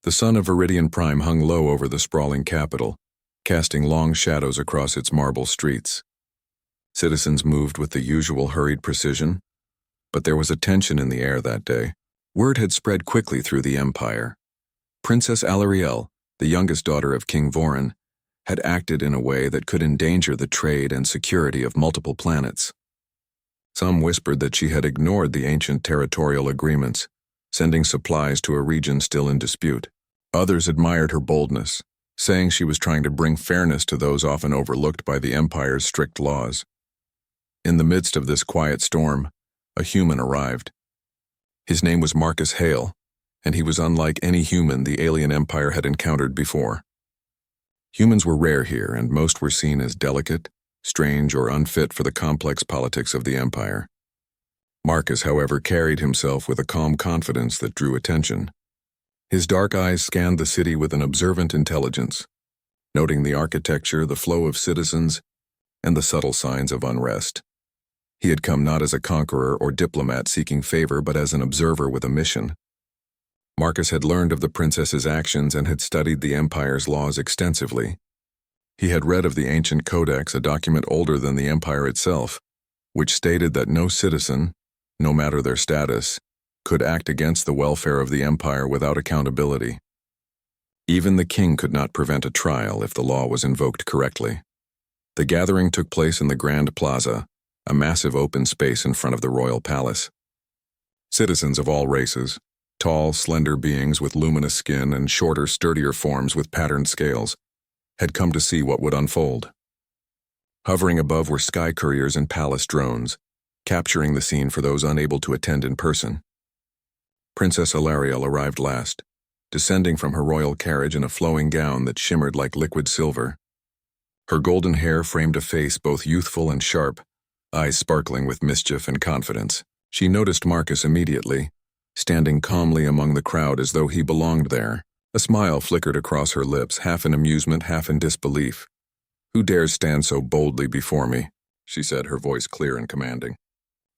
The sun of Viridian Prime hung low over the sprawling capital, casting long shadows across its marble streets. Citizens moved with the usual hurried precision, but there was a tension in the air that day. Word had spread quickly through the empire. Princess Alarielle, the youngest daughter of King Vorin, had acted in a way that could endanger the trade and security of multiple planets. Some whispered that she had ignored the ancient territorial agreements, sending supplies to a region still in dispute. Others admired her boldness, saying she was trying to bring fairness to those often overlooked by the Empire's strict laws. In the midst of this quiet storm, a human arrived. His name was Marcus Hale, and he was unlike any human the alien empire had encountered before. Humans were rare here, and most were seen as delicate, strange, or unfit for the complex politics of the empire. Marcus, however, carried himself with a calm confidence that drew attention. His dark eyes scanned the city with an observant intelligence, noting the architecture, the flow of citizens, and the subtle signs of unrest. He had come not as a conqueror or diplomat seeking favor, but as an observer with a mission. Marcus had learned of the princess's actions and had studied the empire's laws extensively. He had read of the ancient codex, a document older than the empire itself, which stated that no citizen, no matter their status, could act against the welfare of the empire without accountability. Even the king could not prevent a trial if the law was invoked correctly. The gathering took place in the Grand Plaza, a massive open space in front of the royal palace. Citizens of all races, tall, slender beings with luminous skin and shorter, sturdier forms with patterned scales, had come to see what would unfold. Hovering above were sky couriers and palace drones, capturing the scene for those unable to attend in person. Princess Alarielle arrived last, descending from her royal carriage in a flowing gown that shimmered like liquid silver. Her golden hair framed a face both youthful and sharp, eyes sparkling with mischief and confidence. She noticed Marcus immediately, standing calmly among the crowd as though he belonged there. A smile flickered across her lips, half in amusement, half in disbelief. "Who dares stand so boldly before me?" she said, her voice clear and commanding.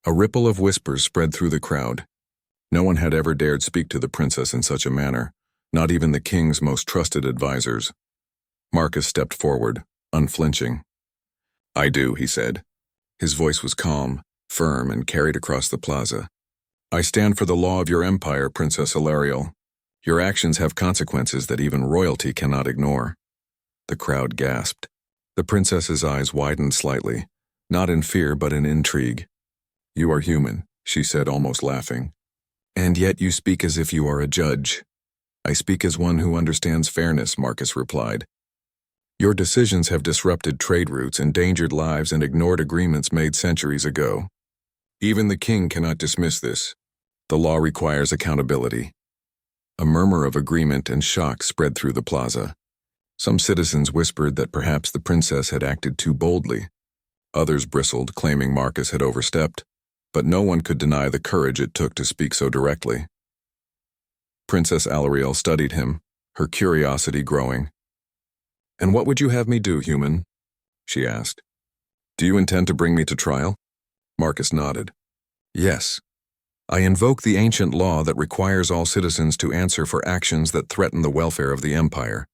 A ripple of whispers spread through the crowd. No one had ever dared speak to the princess in such a manner, not even the king's most trusted advisors. Marcus stepped forward, unflinching. "I do," he said. His voice was calm, firm, and carried across the plaza. "I stand for the law of your empire, Princess Alarielle. Your actions have consequences that even royalty cannot ignore." The crowd gasped. The princess's eyes widened slightly, not in fear but in intrigue. "You are human," she said, almost laughing. "And yet you speak as if you are a judge." "I speak as one who understands fairness," Marcus replied. "Your decisions have disrupted trade routes, endangered lives, and ignored agreements made centuries ago. Even the king cannot dismiss this. The law requires accountability." A murmur of agreement and shock spread through the plaza. Some citizens whispered that perhaps the princess had acted too boldly. Others bristled, claiming Marcus had overstepped, but no one could deny the courage it took to speak so directly. Princess Alarielle studied him, her curiosity growing. "And what would you have me do, human?" she asked. "Do you intend to bring me to trial?" Marcus nodded. "Yes. I invoke the ancient law that requires all citizens to answer for actions that threaten the welfare of the empire.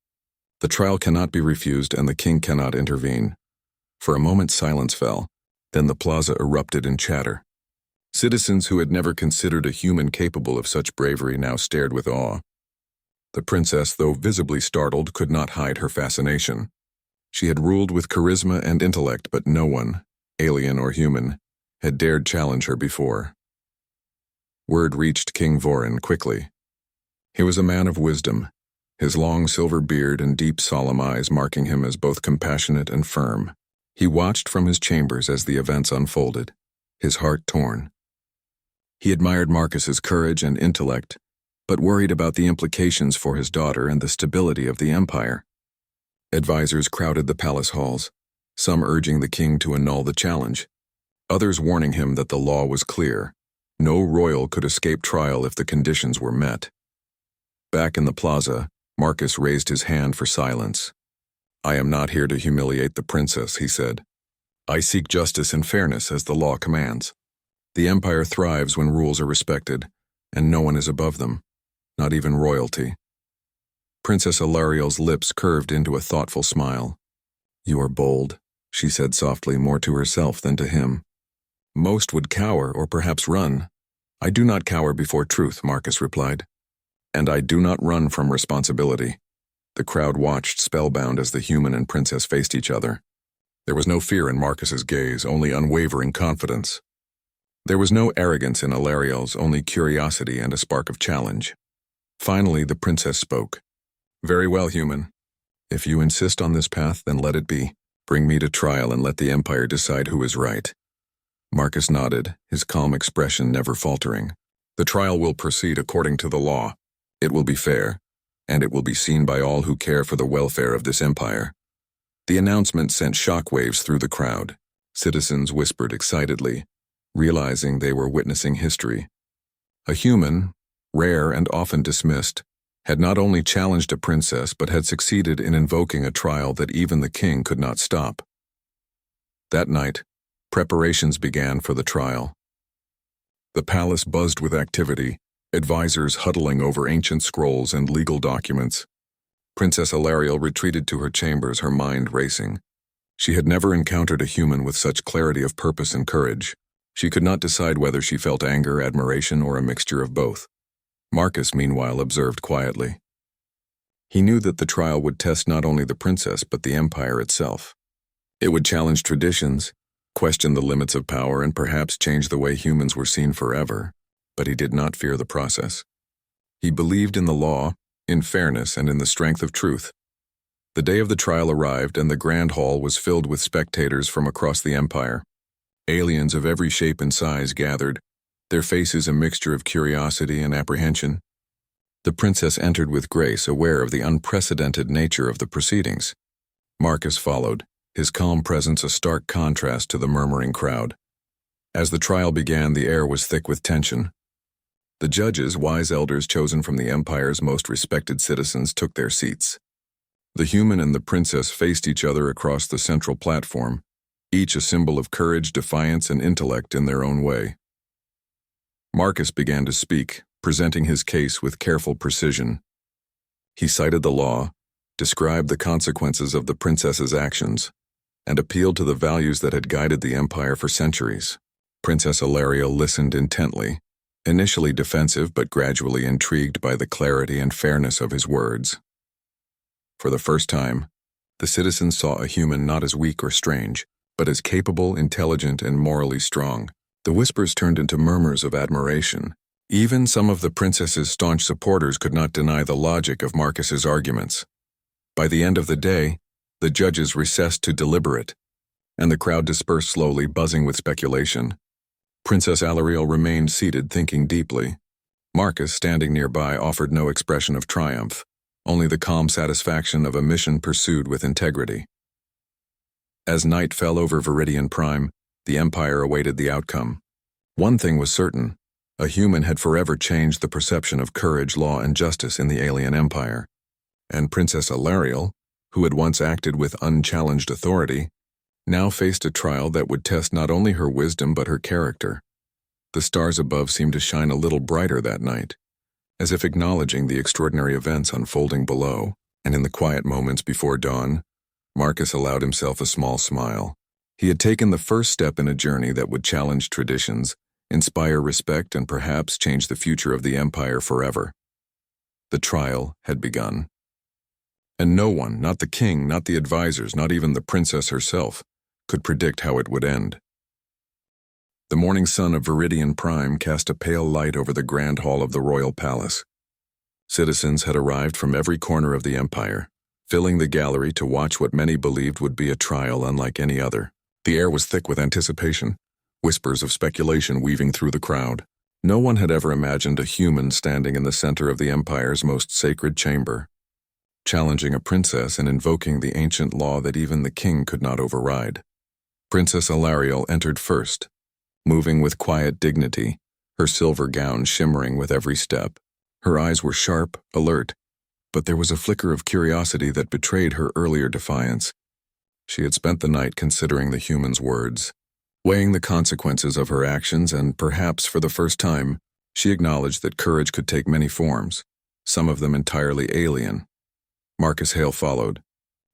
The trial cannot be refused and the king cannot intervene." For a moment silence fell, then the plaza erupted in chatter. Citizens who had never considered a human capable of such bravery now stared with awe. The princess, though visibly startled, could not hide her fascination. She had ruled with charisma and intellect, but no one, alien or human, had dared challenge her before. Word reached King Vorin quickly. He was a man of wisdom, his long silver beard and deep solemn eyes marking him as both compassionate and firm. He watched from his chambers as the events unfolded, his heart torn. He admired Marcus's courage and intellect, but worried about the implications for his daughter and the stability of the empire. Advisors crowded the palace halls, some urging the king to annul the challenge, others warning him that the law was clear. No royal could escape trial if the conditions were met. Back in the plaza, Marcus raised his hand for silence. "I am not here to humiliate the princess," he said. "I seek justice and fairness as the law commands. The empire thrives when rules are respected, and no one is above them, not even royalty." Princess Ilariel's lips curved into a thoughtful smile. "You are bold," she said softly, more to herself than to him. "Most would cower or perhaps run." "I do not cower before truth," Marcus replied. "And I do not run from responsibility." The crowd watched spellbound as the human and princess faced each other. There was no fear in Marcus's gaze, only unwavering confidence. There was no arrogance in Ilariel's, only curiosity and a spark of challenge. Finally, the princess spoke. "Very well, human. If you insist on this path, then let it be. Bring me to trial and let the Empire decide who is right." Marcus nodded, his calm expression never faltering. "The trial will proceed according to the law. It will be fair, and it will be seen by all who care for the welfare of this empire." The announcement sent shockwaves through the crowd. Citizens whispered excitedly, realizing they were witnessing history. A human, rare and often dismissed, had not only challenged a princess but had succeeded in invoking a trial that even the king could not stop. That night, preparations began for the trial. The palace buzzed with activity, advisors huddling over ancient scrolls and legal documents. Princess Ilariel retreated to her chambers, her mind racing. She had never encountered a human with such clarity of purpose and courage. She could not decide whether she felt anger, admiration, or a mixture of both. Marcus, meanwhile, observed quietly. He knew that the trial would test not only the princess but the empire itself. It would challenge traditions, question the limits of power, and perhaps change the way humans were seen forever, but he did not fear the process. He believed in the law, in fairness, and in the strength of truth. The day of the trial arrived, and the grand hall was filled with spectators from across the empire. Aliens of every shape and size gathered, their faces a mixture of curiosity and apprehension. The princess entered with grace, aware of the unprecedented nature of the proceedings. Marcus followed, his calm presence a stark contrast to the murmuring crowd. As the trial began, the air was thick with tension. The judges, wise elders chosen from the empire's most respected citizens, took their seats. The human and the princess faced each other across the central platform, each a symbol of courage, defiance, and intellect in their own way. Marcus began to speak, presenting his case with careful precision. He cited the law, described the consequences of the princess's actions, and appealed to the values that had guided the empire for centuries. Princess Ilariel listened intently, initially defensive but gradually intrigued by the clarity and fairness of his words. For the first time, the citizens saw a human not as weak or strange, but as capable, intelligent, and morally strong. The whispers turned into murmurs of admiration. Even some of the princess's staunch supporters could not deny the logic of Marcus's arguments. By the end of the day, the judges recessed to deliberate, and the crowd dispersed slowly, buzzing with speculation. Princess Ilariel remained seated, thinking deeply. Marcus, standing nearby, offered no expression of triumph, only the calm satisfaction of a mission pursued with integrity. As night fell over Viridian Prime, the Empire awaited the outcome. One thing was certain: a human had forever changed the perception of courage, law, and justice in the alien empire. And Princess Ilariel, who had once acted with unchallenged authority, now faced a trial that would test not only her wisdom but her character. The stars above seemed to shine a little brighter that night, as if acknowledging the extraordinary events unfolding below, and in the quiet moments before dawn, Marcus allowed himself a small smile. He had taken the first step in a journey that would challenge traditions, inspire respect, and perhaps change the future of the empire forever. The trial had begun. And no one, not the king, not the advisors, not even the princess herself, could predict how it would end. The morning sun of Viridian Prime cast a pale light over the grand hall of the royal palace. Citizens had arrived from every corner of the empire, filling the gallery to watch what many believed would be a trial unlike any other. The air was thick with anticipation, whispers of speculation weaving through the crowd. No one had ever imagined a human standing in the center of the empire's most sacred chamber, challenging a princess and invoking the ancient law that even the king could not override. Princess Ilariel entered first, moving with quiet dignity, her silver gown shimmering with every step. Her eyes were sharp, alert, but there was a flicker of curiosity that betrayed her earlier defiance. She had spent the night considering the human's words, weighing the consequences of her actions, and perhaps for the first time, she acknowledged that courage could take many forms, some of them entirely alien. Marcus Hale followed,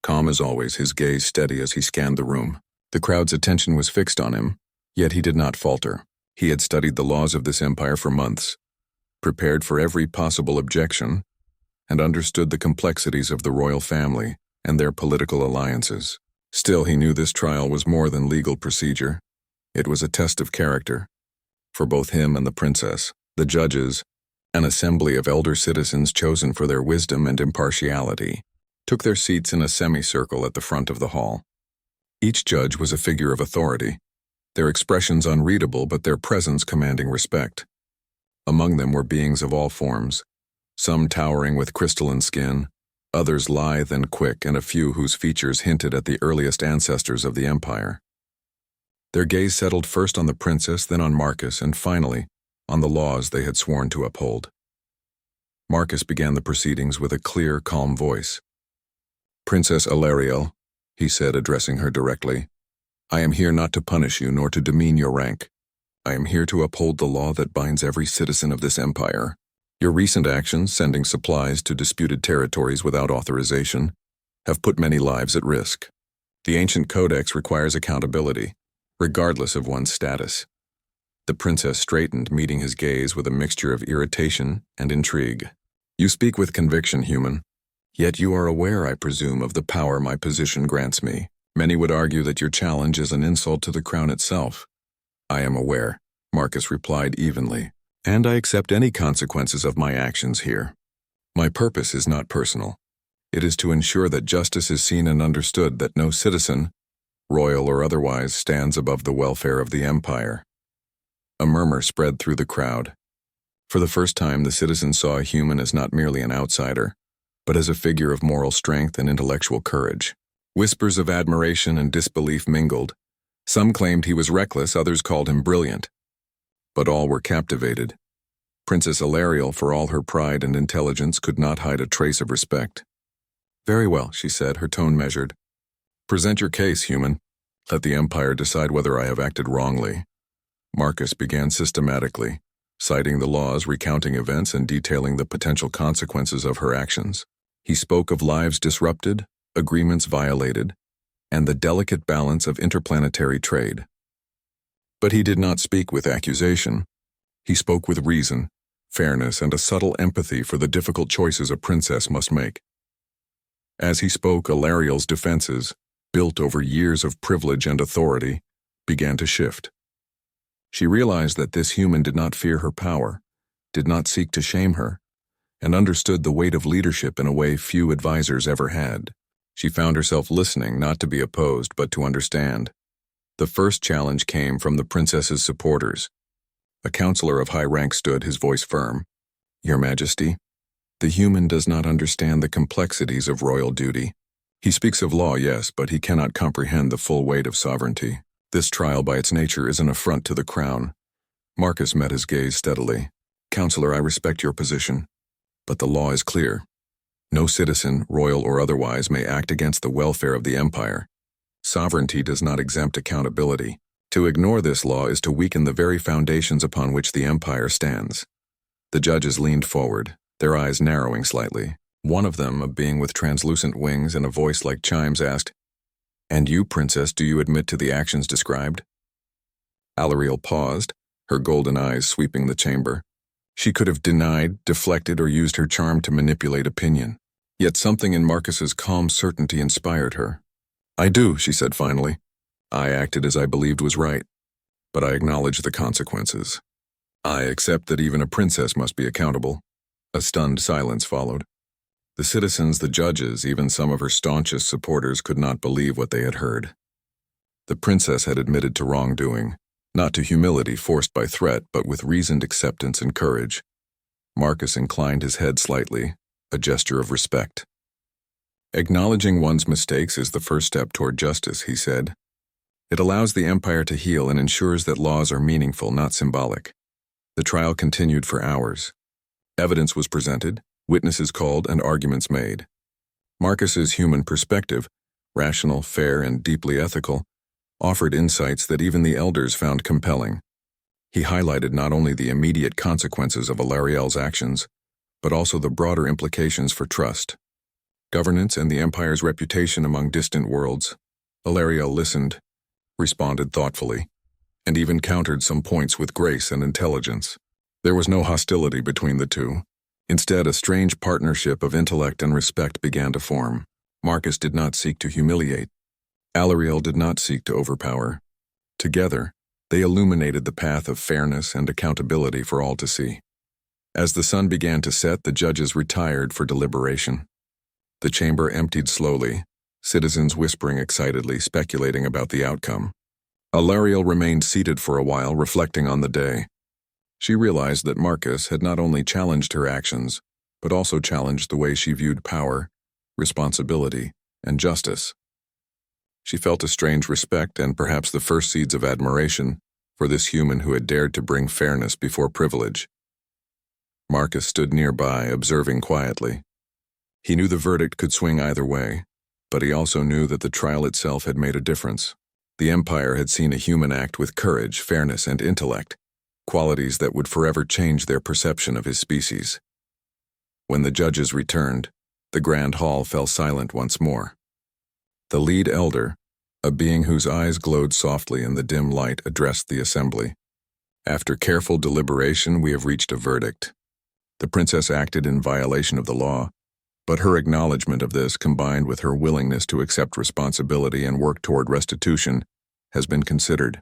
calm as always, his gaze steady as he scanned the room. The crowd's attention was fixed on him, yet he did not falter. He had studied the laws of this empire for months, prepared for every possible objection, and understood the complexities of the royal family and their political alliances. Still, he knew this trial was more than legal procedure. It was a test of character, for both him and the princess. The judges, an assembly of elder citizens chosen for their wisdom and impartiality, took their seats in a semicircle at the front of the hall. Each judge was a figure of authority, their expressions unreadable but their presence commanding respect. Among them were beings of all forms, some towering with crystalline skin, others lithe and quick, and a few whose features hinted at the earliest ancestors of the empire. Their gaze settled first on the princess, then on Marcus, and finally on the laws they had sworn to uphold. Marcus began the proceedings with a clear, calm voice. "Princess Alariel," he said, addressing her directly, "I am here not to punish you nor to demean your rank. I am here to uphold the law that binds every citizen of this empire. Your recent actions, sending supplies to disputed territories without authorization, have put many lives at risk. The ancient codex requires accountability, regardless of one's status." The princess straightened, meeting his gaze with a mixture of irritation and intrigue. "You speak with conviction, human. Yet you are aware, I presume, of the power my position grants me. Many would argue that your challenge is an insult to the crown itself." "I am aware," Marcus replied evenly, "and I accept any consequences of my actions here. My purpose is not personal. It is to ensure that justice is seen and understood, that no citizen, royal or otherwise, stands above the welfare of the empire." A murmur spread through the crowd. For the first time, the citizens saw a human as not merely an outsider, but as a figure of moral strength and intellectual courage. Whispers of admiration and disbelief mingled. Some claimed he was reckless, others called him brilliant. But all were captivated. Princess Alariel, for all her pride and intelligence, could not hide a trace of respect. "Very well," she said, her tone measured. "Present your case, human. Let the empire decide whether I have acted wrongly." Marcus began systematically, citing the laws, recounting events, and detailing the potential consequences of her actions. He spoke of lives disrupted, agreements violated, and the delicate balance of interplanetary trade. But he did not speak with accusation. He spoke with reason, fairness, and a subtle empathy for the difficult choices a princess must make. As he spoke, Alariel's defenses, built over years of privilege and authority, began to shift. She realized that this human did not fear her power, did not seek to shame her, and understood the weight of leadership in a way few advisors ever had. She found herself listening, not to be opposed, but to understand. The first challenge came from the princess's supporters. A counselor of high rank stood, his voice firm. "Your Majesty, the human does not understand the complexities of royal duty. He speaks of law, yes, but he cannot comprehend the full weight of sovereignty. This trial by its nature is an affront to the crown." Marcus met his gaze steadily. "Counselor, I respect your position, but the law is clear. No citizen, royal or otherwise, may act against the welfare of the empire. Sovereignty does not exempt accountability. To ignore this law is to weaken the very foundations upon which the empire stands." The judges leaned forward, their eyes narrowing slightly. One of them, a being with translucent wings and a voice like chimes, asked, "And you, princess, do you admit to the actions described?" Alariel paused, her golden eyes sweeping the chamber. She could have denied, deflected, or used her charm to manipulate opinion. Yet something in Marcus's calm certainty inspired her. "I do," she said finally. "I acted as I believed was right, but I acknowledge the consequences. I accept that even a princess must be accountable." A stunned silence followed. The citizens, the judges, even some of her staunchest supporters could not believe what they had heard. The princess had admitted to wrongdoing, not to humility forced by threat, but with reasoned acceptance and courage. Marcus inclined his head slightly, a gesture of respect. "Acknowledging one's mistakes is the first step toward justice," he said. "It allows the empire to heal and ensures that laws are meaningful, not symbolic." The trial continued for hours. Evidence was presented, witnesses called, and arguments made. Marcus's human perspective, rational, fair, and deeply ethical, offered insights that even the elders found compelling. He highlighted not only the immediate consequences of Alariel's actions, but also the broader implications for trust. governance, and the Empire's reputation among distant worlds. Alariel listened, responded thoughtfully, and even countered some points with grace and intelligence. There was no hostility between the two. Instead, a strange partnership of intellect and respect began to form. Marcus did not seek to humiliate. Alariel did not seek to overpower. Together, they illuminated the path of fairness and accountability for all to see. As the sun began to set, the judges retired for deliberation. The chamber emptied slowly, citizens whispering excitedly, speculating about the outcome. Alariel remained seated for a while, reflecting on the day. She realized that Marcus had not only challenged her actions, but also challenged the way she viewed power, responsibility, and justice. She felt a strange respect and perhaps the first seeds of admiration for this human who had dared to bring fairness before privilege. Marcus stood nearby, observing quietly. He knew the verdict could swing either way, but he also knew that the trial itself had made a difference. The Empire had seen a human act with courage, fairness, and intellect, qualities that would forever change their perception of his species. When the judges returned, the grand hall fell silent once more. The lead elder, a being whose eyes glowed softly in the dim light, addressed the assembly. After careful deliberation, we have reached a verdict. The princess acted in violation of the law, but her acknowledgement of this, combined with her willingness to accept responsibility and work toward restitution, has been considered.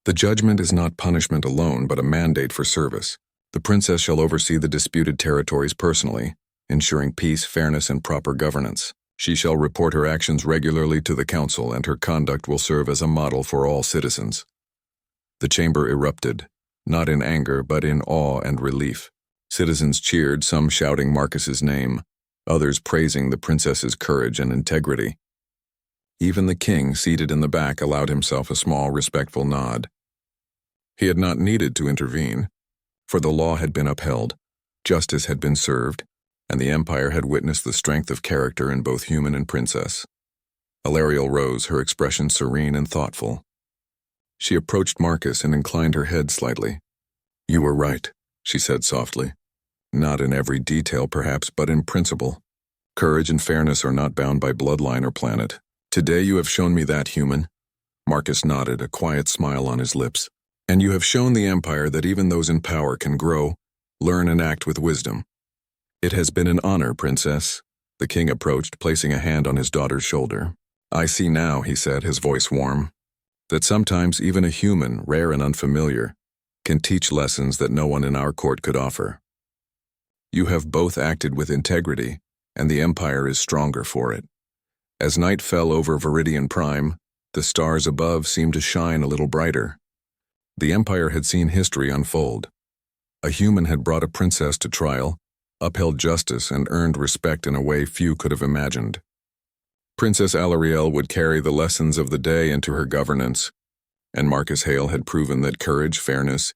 The judgment is not punishment alone, but a mandate for service. The princess shall oversee the disputed territories personally, ensuring peace, fairness, and proper governance. She shall report her actions regularly to the council, and her conduct will serve as a model for all citizens. The chamber erupted, not in anger, but in awe and relief. Citizens cheered, some shouting Marcus's name, others praising the princess's courage and integrity. Even the king, seated in the back, allowed himself a small, respectful nod. He had not needed to intervene, for the law had been upheld, justice had been served, and the Empire had witnessed the strength of character in both human and princess. Alariel rose, her expression serene and thoughtful. She approached Marcus and inclined her head slightly. "You were right," she said softly. "Not in every detail, perhaps, but in principle. Courage and fairness are not bound by bloodline or planet. Today you have shown me that, human." Marcus nodded, a quiet smile on his lips. "And you have shown the Empire that even those in power can grow, learn, and act with wisdom." "It has been an honor, Princess." The king approached, placing a hand on his daughter's shoulder. "I see now," he said, his voice warm, "that sometimes even a human, rare and unfamiliar, can teach lessons that no one in our court could offer. You have both acted with integrity, and the Empire is stronger for it." As night fell over Viridian Prime, the stars above seemed to shine a little brighter. The Empire had seen history unfold. A human had brought a princess to trial, upheld justice, and earned respect in a way few could have imagined. Princess Alariel would carry the lessons of the day into her governance, and Marcus Hale had proven that courage, fairness,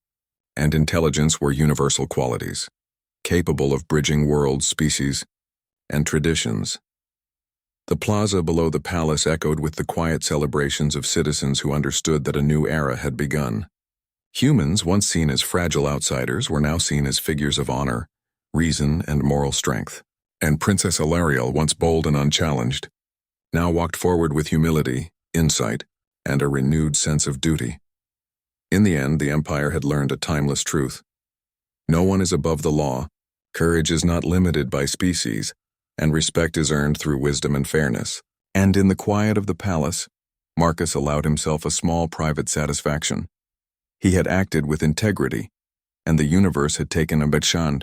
and intelligence were universal qualities, capable of bridging worlds, species, and traditions. The plaza below the palace echoed with the quiet celebrations of citizens who understood that a new era had begun. Humans, once seen as fragile outsiders, were now seen as figures of honor, reason, and moral strength. And Princess Alariel, once bold and unchallenged, now walked forward with humility, insight, and a renewed sense of duty. In the end, the Empire had learned a timeless truth. No one is above the law, courage is not limited by species, and respect is earned through wisdom and fairness. And in the quiet of the palace, Marcus allowed himself a small private satisfaction. He had acted with integrity, and the universe had taken a bechand.